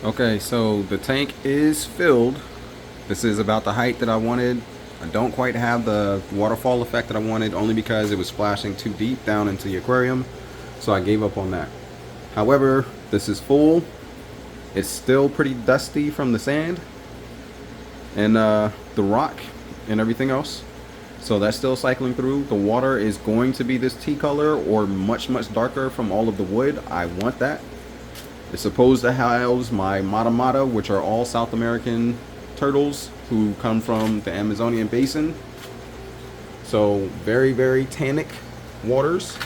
Okay, so the tank is filled. This is about the height that I wanted. I don't quite have the waterfall effect that I wanted, only because it was splashing too deep down into the aquarium, so I gave up on that. However, this is full. It's still pretty dusty from the sand and the rock and everything else, so that's still cycling through. The water is going to be this tea color or much darker from all of the wood. I want that. It's supposed to house my Mata Mata, which are all South American turtles who come from the Amazonian basin. So very tannic waters.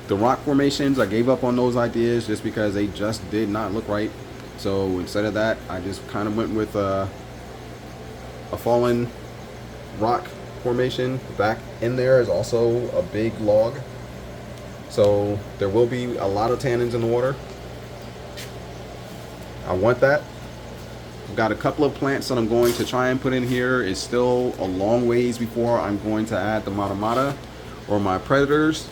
The rock formations, I gave up on those ideas just because they just did not look right. So instead of that, I just kind of went with a fallen rock formation. Back in there is also a big log. So there will be a lot of tannins in the water. I want that. I've got a couple of plants that I'm going to try and put in here. It's still a long ways before I'm going to add the Mata Mata or my predators.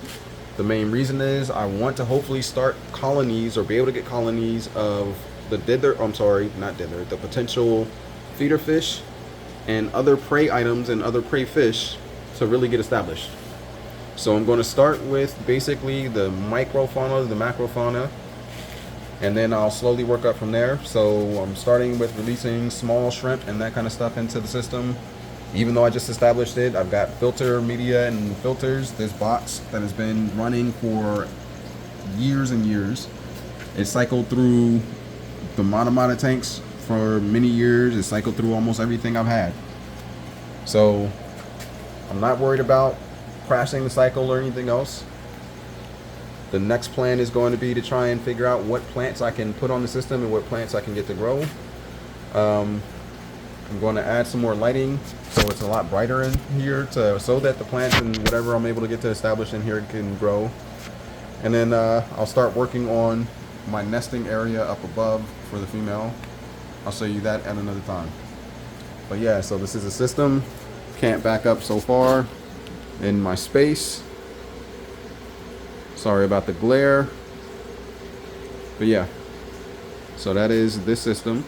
The main reason is I want to hopefully start colonies or be able to get colonies of the the potential feeder fish and other prey items and other prey fish to really get established. So I'm going to start with basically the microfauna, the macrofauna, and then I'll slowly work up from there. So I'm starting with releasing small shrimp and that kind of stuff into the system. Even though I just established it, I've got filter media and filters. This box that has been running for years and years. It cycled through the Mata Mata tanks for many years. It cycled through almost everything I've had. So I'm not worried about crashing the cycle or anything else. The next plan is going to be to try and figure out what plants I can put on the system and what plants I can get to grow. I'm going to add some more lighting so it's a lot brighter in here so that the plants and whatever I'm able to get to establish in here can grow. And then I'll start working on my nesting area up above for the female. I'll show you that at another time. But yeah, so this is a system. Can't back up so far in my space. Sorry about the glare. But yeah, so that is this system.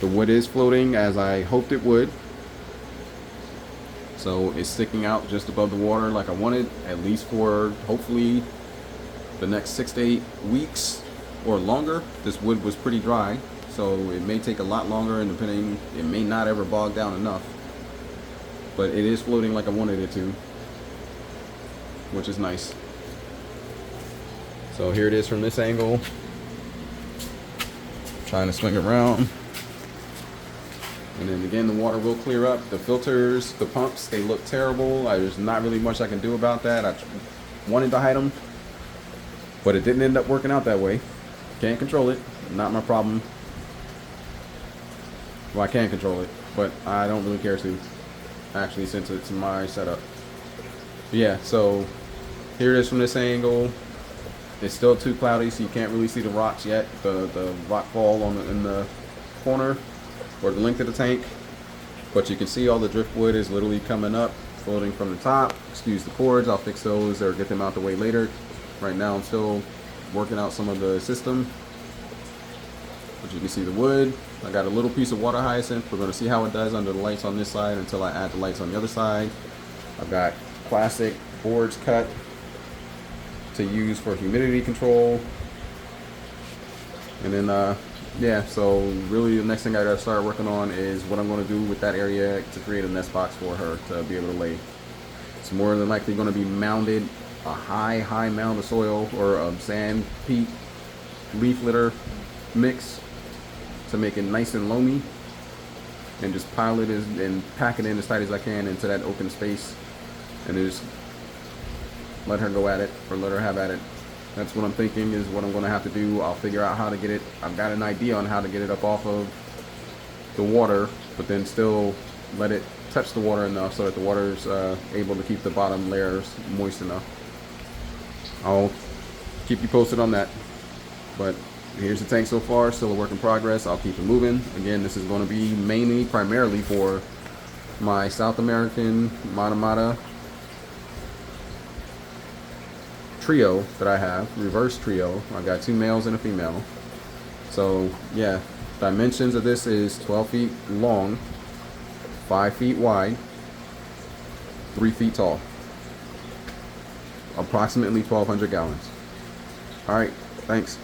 The wood is floating as I hoped it would. So it's sticking out just above the water like I wanted, at least for hopefully the next 6 to 8 weeks or longer. This wood was pretty dry, so it may take a lot longer, and depending, it may not ever bog down enough. But it is floating like I wanted it to, which is nice. So here it is from this angle. Trying to swing around. And then again, the water will clear up. The filters, the pumps, they look terrible. There's not really much I can do about that. I wanted to hide them, but it didn't end up working out that way. Can't control it. Not my problem. Well, I can control it, but I don't really care to, actually, since it's my setup. Yeah, so here it is from this angle. It's still too cloudy, so you can't really see the rocks yet. The rock fall in the corner or the length of the tank, but you can see all the driftwood is literally coming up, floating from the top. Excuse the cords, I'll fix those or get them out the way later. Right now I'm still working out some of the system, but you can see the wood. I got a little piece of water hyacinth. We're going to see how it does under the lights on this side until I add the lights on the other side. I've got plastic boards cut to use for humidity control, and then yeah, so really the next thing I gotta start working on is what I'm going to do with that area to create a nest box for her to be able to lay. It's more than likely going to be mounded, a high mound of soil or sand, peat, leaf litter mix to make it nice and loamy, and just pile it and pack it in as tight as I can into that open space, and then just let her go at it, or let her have at it. That's what I'm thinking is what I'm going to have to do. I'll figure out how to get it. I've got an idea on how to get it up off of the water, but then still let it touch the water enough so that the water is able to keep the bottom layers moist enough. I'll keep you posted on that. But here's the tank so far, still a work in progress. I'll keep it moving. Again, this is going to be primarily for my South American Mata Mata trio that I have, reverse trio. I got 2 males and a female. So yeah, dimensions of this is 12 feet long, 5 feet wide, 3 feet tall, approximately 1,200 gallons. All right, thanks.